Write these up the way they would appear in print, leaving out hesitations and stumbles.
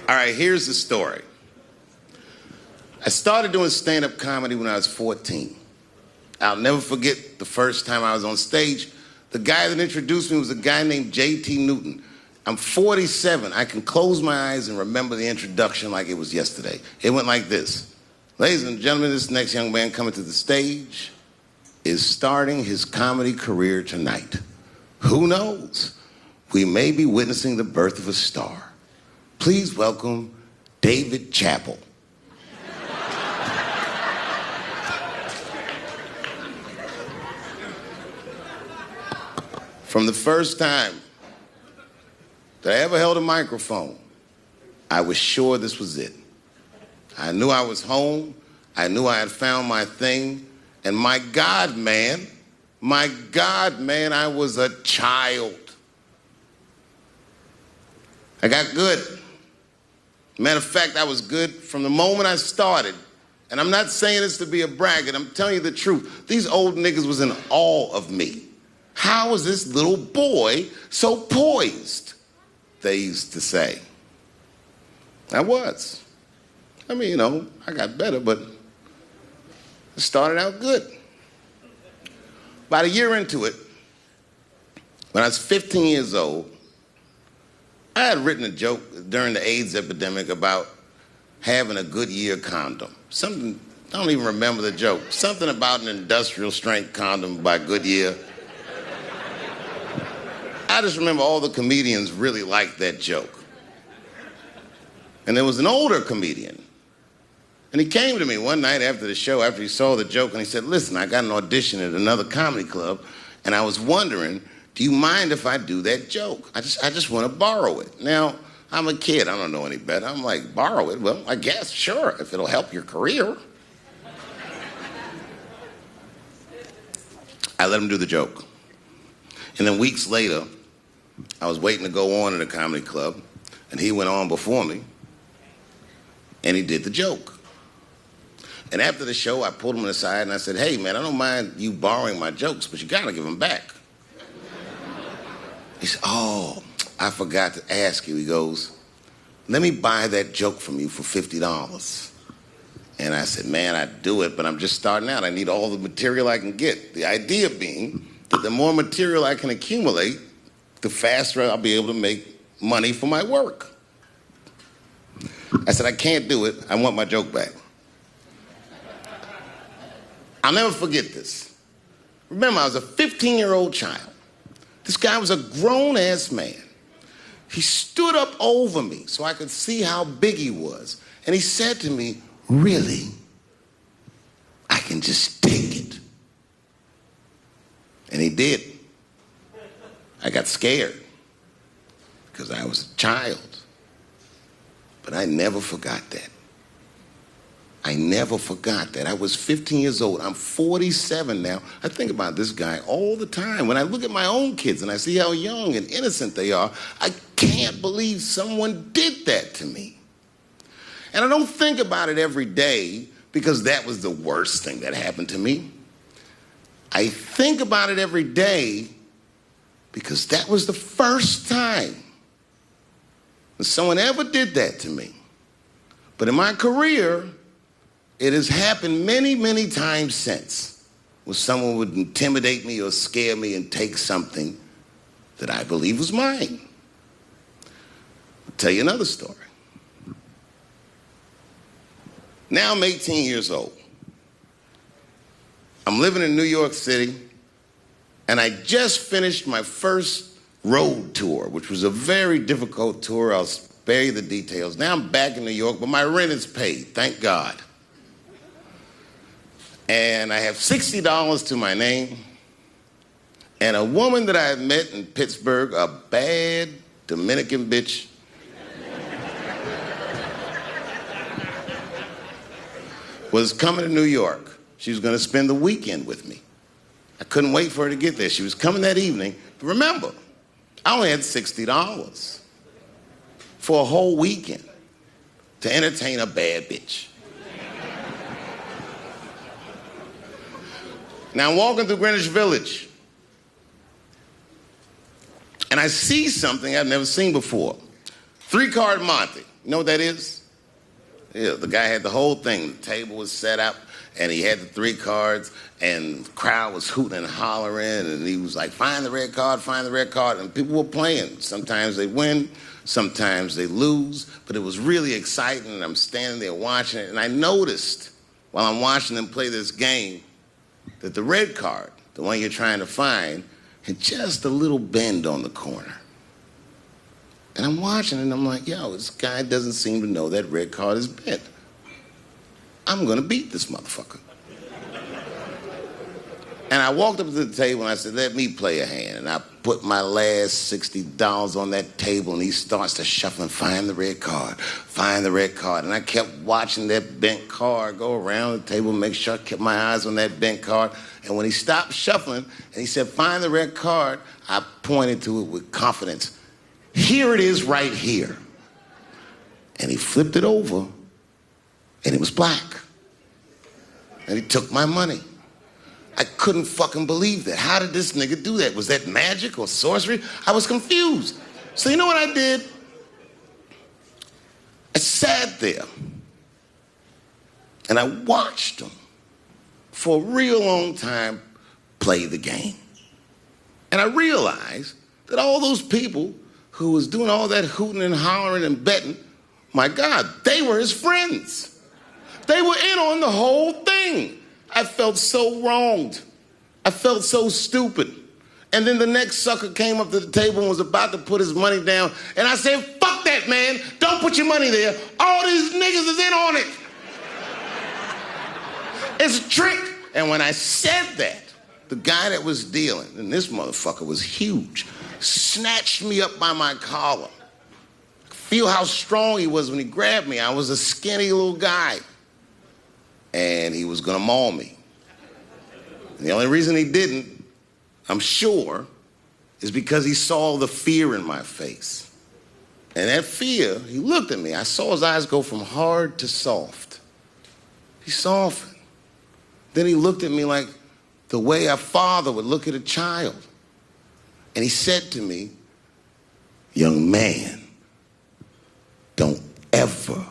All right, here's the story. I started doing stand-up comedy when I was 14. I'll never forget the first time I was on stage. The guy that introduced me was a guy named J.T. Newton. I'm 47. I can close my eyes and remember the introduction like it was yesterday. It went like this. Ladies and gentlemen, this next young man coming to the stage is starting his comedy career tonight. Who knows? We may be witnessing the birth of a star. Please welcome Dave Chappelle. From the first time that I ever held a microphone, I was sure this was it. I knew I was home. I knew I had found my thing. And my God, man, I was a child. I got good. Matter of fact, I was good from the moment I started. And I'm not saying this to be a braggart. I'm telling you the truth. These old niggas was in awe of me. How is this little boy so poised? They used to say. I was. I mean, you know, I got better, but it started out good. About a year into it, when I was 15 years old, I had written a joke during the AIDS epidemic about having a Goodyear condom. Something, I don't even remember the joke. Something about an industrial strength condom by Goodyear. I just remember all the comedians really liked that joke. And there was an older comedian. And he came to me one night after the show, after he saw the joke, and he said, listen, I got an audition at another comedy club, and I was wondering, do you mind if I do that joke? I just want to borrow it. Now, I'm a kid. I don't know any better. I'm like, borrow it? Well, I guess, sure, if it'll help your career. I let him do the joke. And then weeks later, I was waiting to go on in a comedy club, and he went on before me, and he did the joke. And after the show, I pulled him aside, and I said, hey, man, I don't mind you borrowing my jokes, but you got to give them back. He said, oh, I forgot to ask you. He goes, let me buy that joke from you for $50. And I said, man, I'd do it, but I'm just starting out. I need all the material I can get. The idea being that the more material I can accumulate, the faster I'll be able to make money for my work. I said, I can't do it. I want my joke back. I'll never forget this. Remember, I was a 15-year-old child. This guy was a grown-ass man. He stood up over me so I could see how big he was. And he said to me, really? I can just take it. And he did. I got scared because I was a child. But I never forgot that. I never forgot that. I was 15 years old. I'm 47 now. I think about this guy all the time. When I look at my own kids and I see how young and innocent they are, I can't believe someone did that to me. And I don't think about it every day because that was the worst thing that happened to me. I think about it every day because that was the first time that someone ever did that to me. But in my career, it has happened many, many times since, where someone would intimidate me or scare me and take something that I believe was mine. I'll tell you another story. Now I'm 18 years old. I'm living in New York City, and I just finished my first road tour, which was a very difficult tour. I'll spare you the details. Now I'm back in New York, but my rent is paid, thank God. And I have $60 to my name, and a woman that I had met in Pittsburgh, a bad Dominican bitch, was coming to New York. She was going to spend the weekend with me. I couldn't wait for her to get there. She was coming that evening. But remember, I only had $60 for a whole weekend to entertain a bad bitch. Now I'm walking through Greenwich Village, and I see something I've never seen before. Three-card Monte. You know what that is? Yeah, the guy had the whole thing. The table was set up, and he had the 3 cards, and the crowd was hooting and hollering, and he was like, find the red card, find the red card, and people were playing. Sometimes they win, sometimes they lose, but it was really exciting, and I'm standing there watching it, and I noticed while I'm watching them play this game that the red card, the one you're trying to find, had just a little bend on the corner. And I'm watching it, and I'm like, yo, this guy doesn't seem to know that red card is bent. I'm going to beat this motherfucker. And I walked up to the table, and I said, let me play a hand. And I put my last $60 on that table, and he starts to shuffle and find the red card, find the red card. And I kept watching that bent card go around the table, make sure I kept my eyes on that bent card. And when he stopped shuffling, and he said, find the red card, I pointed to it with confidence. Here it is right here. And he flipped it over, and it was black. And he took my money. I couldn't fucking believe that. How did this nigga do that? Was that magic or sorcery? I was confused. So you know what I did? I sat there, and I watched him for a real long time play the game. And I realized that all those people who was doing all that hooting and hollering and betting, my God, they were his friends. They were in on the whole thing. I felt so wronged. I felt so stupid. And then the next sucker came up to the table and was about to put his money down. And I said, fuck that, man. Don't put your money there. All these niggas is in on it. It's a trick. And when I said that, the guy that was dealing, and this motherfucker was huge, snatched me up by my collar. Feel how strong he was when he grabbed me. I was a skinny little guy. And he was gonna maul me. And the only reason he didn't, I'm sure, is because he saw the fear in my face. And that fear, he looked at me. I saw his eyes go from hard to soft. He softened. Then he looked at me like the way a father would look at a child. And he said to me, young man, don't ever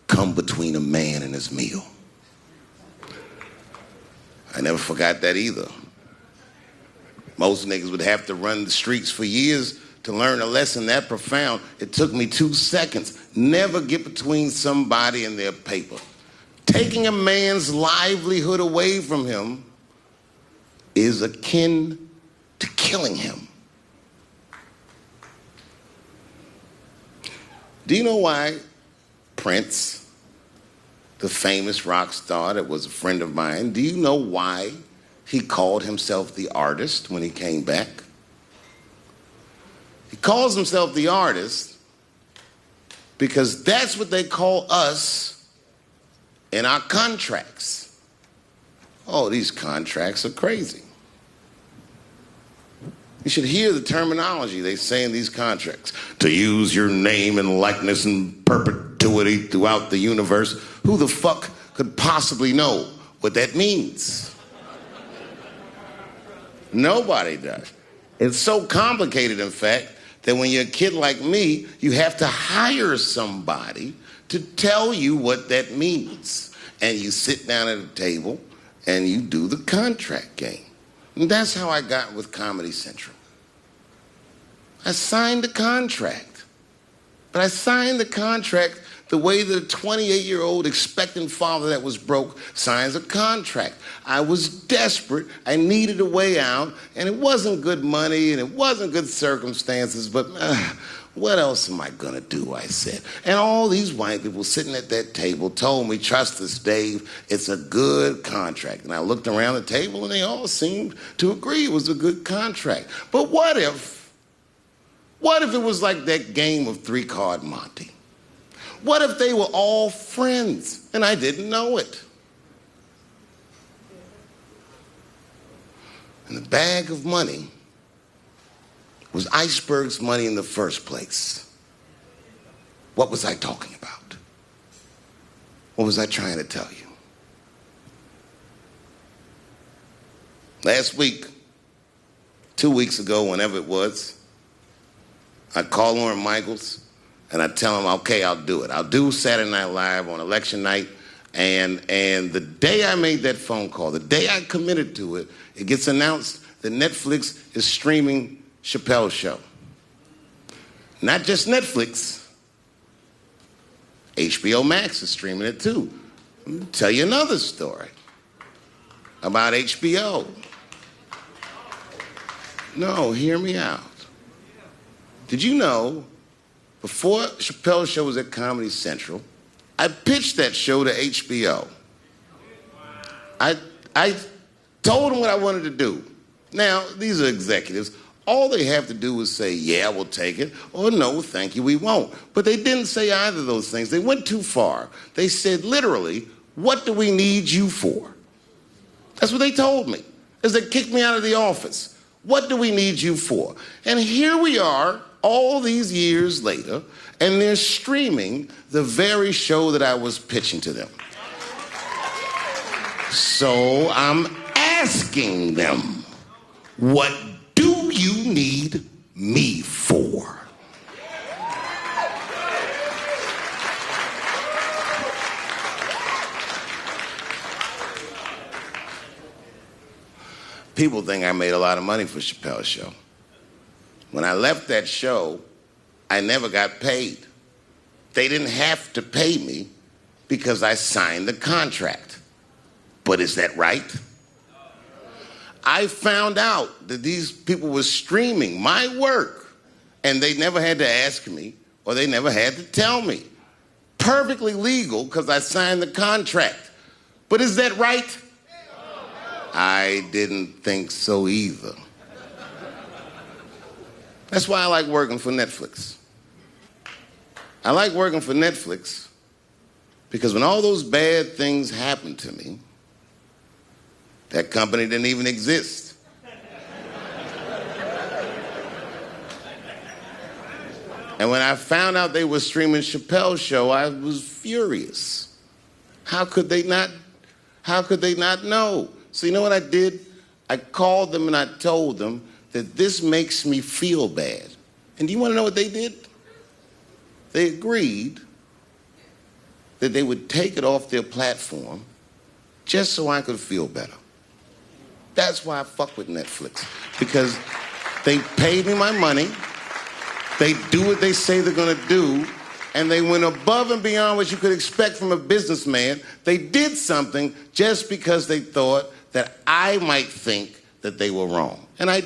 come between a man and his meal. I never forgot that either. Most niggas would have to run the streets for years to learn a lesson that profound. It took me 2 seconds. Never get between somebody and their paper. Taking a man's livelihood away from him is akin to killing him. Do you know why Prince, the famous rock star that was a friend of mine, do you know why he called himself the artist when he came back? He calls himself the artist because that's what they call us in our contracts. Oh, these contracts are crazy. You should hear the terminology they say in these contracts. To use your name and likeness in perpetuity throughout the universe. Who the fuck could possibly know what that means? Nobody does. It's so complicated, in fact, that when you're a kid like me, you have to hire somebody to tell you what that means. And you sit down at a table and you do the contract game. And that's how I got with Comedy Central. I signed the contract. But I signed the contract the way that a 28-year-old expectant father that was broke signs a contract. I was desperate. I needed a way out. And it wasn't good money and it wasn't good circumstances. But what else am I going to do, I said. And all these white people sitting at that table told me, trust us, Dave, it's a good contract. And I looked around the table and they all seemed to agree it was a good contract. But what if it was like that game of three-card Monte? What if they were all friends and I didn't know it? And the bag of money was Iceberg's money in the first place. What was I talking about? What was I trying to tell you? Last week, 2 weeks ago, whenever it was, I called Lauren Michaels And I tell them, okay, I'll do it. I'll do Saturday Night Live on election night. And the day I made that phone call, the day I committed to it, it gets announced that Netflix is streaming Chappelle's show. Not just Netflix. HBO Max is streaming it too. Let me tell you another story about HBO. No, hear me out. Did you know, before Chappelle's show was at Comedy Central, I pitched that show to HBO. I told them what I wanted to do. Now, these are executives. All they have to do is say, yeah, we'll take it, or no, thank you, we won't. But they didn't say either of those things. They went too far. They said, literally, what do we need you for? That's what they told me, as they kicked me out of the office. What do we need you for? And here we are, all these years later, and they're streaming the very show that I was pitching to them. So I'm asking them, what do you need me for? People think I made a lot of money for Chappelle's show. When I left that show, I never got paid. They didn't have to pay me because I signed the contract. But is that right? I found out that these people were streaming my work, and they never had to ask me, or they never had to tell me. Perfectly legal because I signed the contract. But is that right? I didn't think so either. That's why I like working for Netflix. I like working for Netflix because when all those bad things happened to me, that company didn't even exist. And when I found out they were streaming Chappelle's show, I was furious. How could they not know? So you know what I did? I called them and I told them that this makes me feel bad. And do you want to know what they did? They agreed that they would take it off their platform just so I could feel better. That's why I fuck with Netflix. Because they paid me my money, they do what they say they're gonna do, and they went above and beyond what you could expect from a businessman. They did something just because they thought that I might think that they were wrong. And I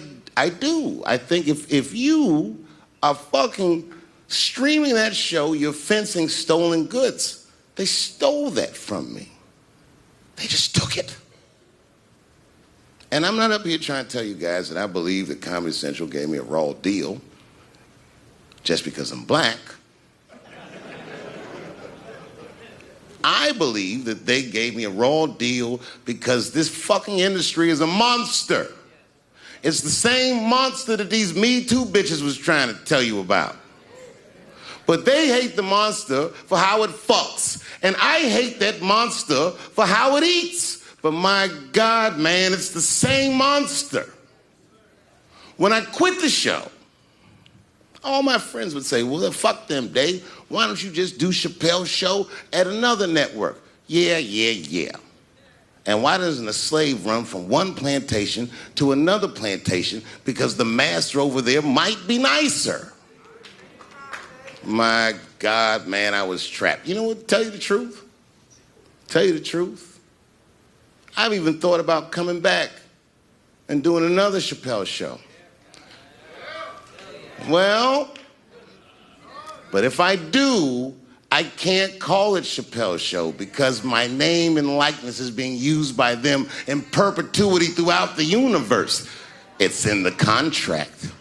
do. I think if you are fucking streaming that show, you're fencing stolen goods. They stole that from me. They just took it. And I'm not up here trying to tell you guys that I believe that Comedy Central gave me a raw deal just because I'm black. I believe that they gave me a raw deal because this fucking industry is a monster. It's the same monster that these Me Too bitches was trying to tell you about. But they hate the monster for how it fucks. And I hate that monster for how it eats. But my God, man, it's the same monster. When I quit the show, all my friends would say, well, fuck them, Dave. Why don't you just do Chappelle's show at another network? Yeah. And why doesn't a slave run from one plantation to another plantation because the master over there might be nicer? My God, man, I was trapped. You know what? Tell you the truth. I've even thought about coming back and doing another Chappelle show. Well, but if I do, I can't call it Chappelle's show because my name and likeness is being used by them in perpetuity throughout the universe. It's in the contract.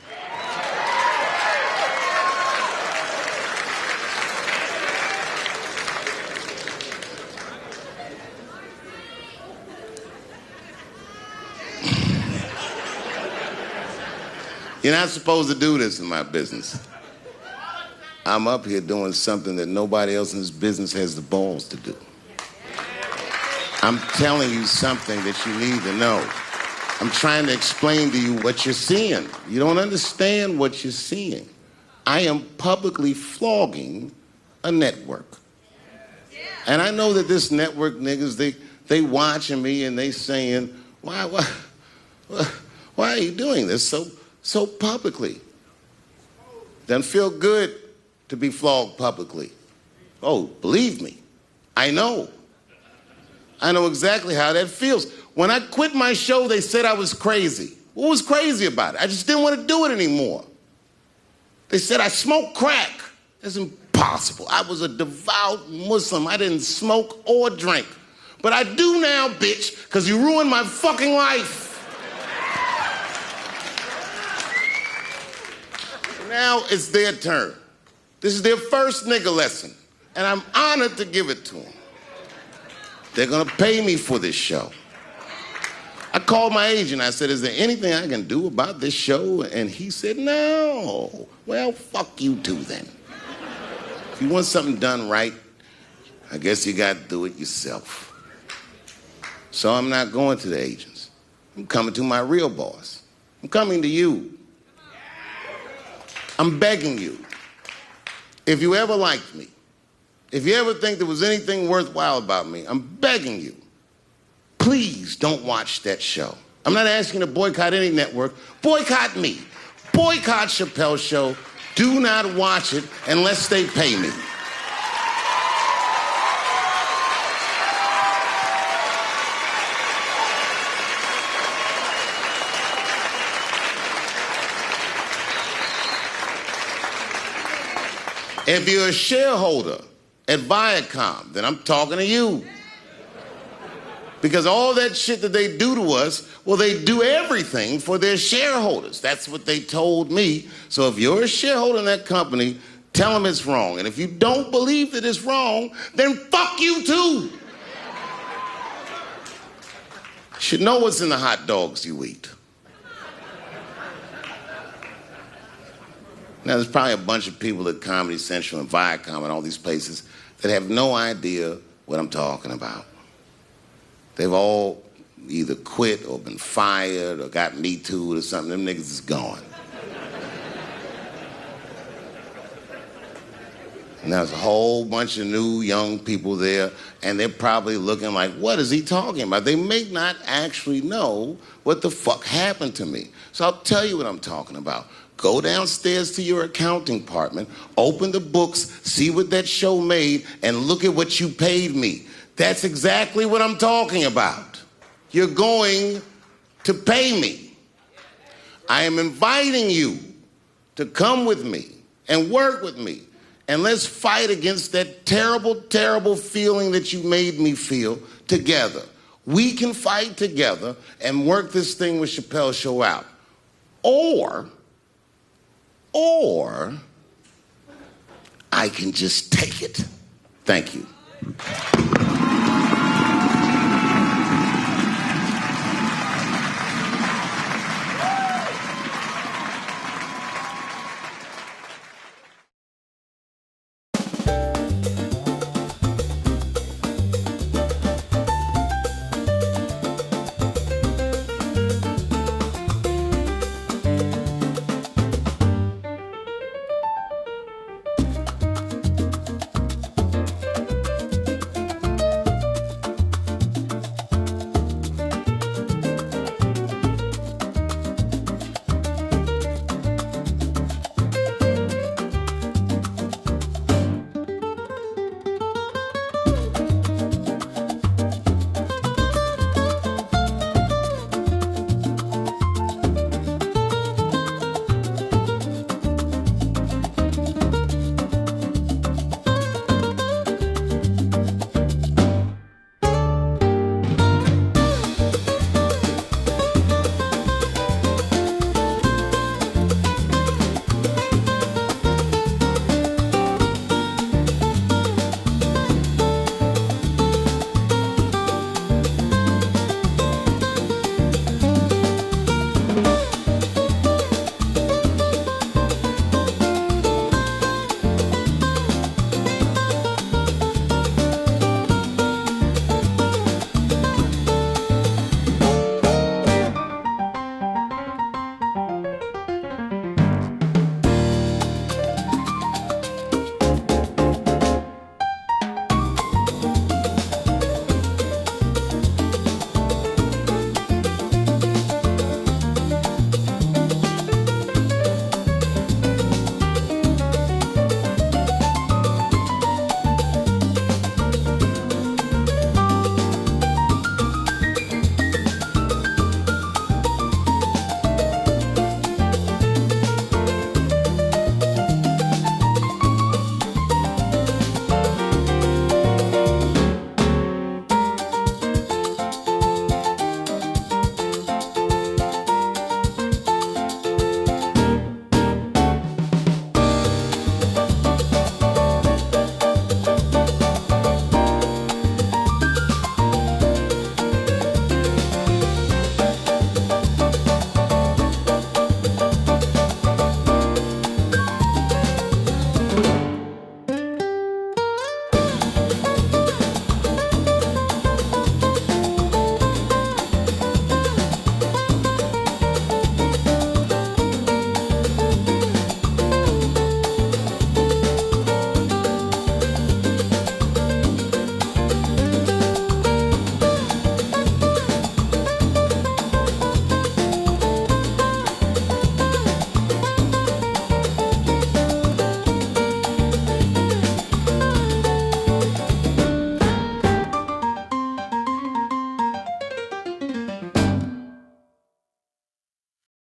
You're not supposed to do this in my business. I'm up here doing something that nobody else in this business has the balls to do. I'm telling you something that you need to know. I'm trying to explain to you what you're seeing. You don't understand what you're seeing. I am publicly flogging a network. And I know that this network niggas, they watching me and they saying, why are you doing this so publicly? Doesn't feel good to be flogged publicly. Oh, believe me, I know. I know exactly how that feels. When I quit my show, they said I was crazy. What was crazy about it? I just didn't want to do it anymore. They said I smoked crack. That's impossible. I was a devout Muslim. I didn't smoke or drink. But I do now, bitch, because you ruined my fucking life. Now it's their turn. This is their first nigga lesson, and I'm honored to give it to them. They're gonna pay me for this show. I called my agent. I said, is there anything I can do about this show? And he said, no. Well, fuck you too then. If you want something done right, I guess you got to do it yourself. So I'm not going to the agents. I'm coming to my real boss. I'm coming to you. I'm begging you. If you ever liked me, if you ever think there was anything worthwhile about me, I'm begging you. Please don't watch that show. I'm not asking you to boycott any network. Boycott me. Boycott Chappelle's show. Do not watch it unless they pay me. If you're a shareholder at Viacom, then I'm talking to you. Because all that shit that they do to us, well, they do everything for their shareholders. That's what they told me. So if you're a shareholder in that company, tell them it's wrong. And if you don't believe that it's wrong, then fuck you too. You should know what's in the hot dogs you eat. Now, there's probably a bunch of people at Comedy Central and Viacom and all these places that have no idea what I'm talking about. They've all either quit or been fired or got Me Too'd or something. Them niggas is gone. And there's a whole bunch of new young people there, and they're probably looking like, what is he talking about? They may not actually know what the fuck happened to me. So I'll tell you what I'm talking about. Go downstairs to your accounting department, open the books, see what that show made, and look at what you paid me. That's exactly what I'm talking about. You're going to pay me. I am inviting you to come with me and work with me. And let's fight against that terrible, terrible feeling that you made me feel together. We can fight together and work this thing with Chappelle's show out. Or I can just take it. Thank you.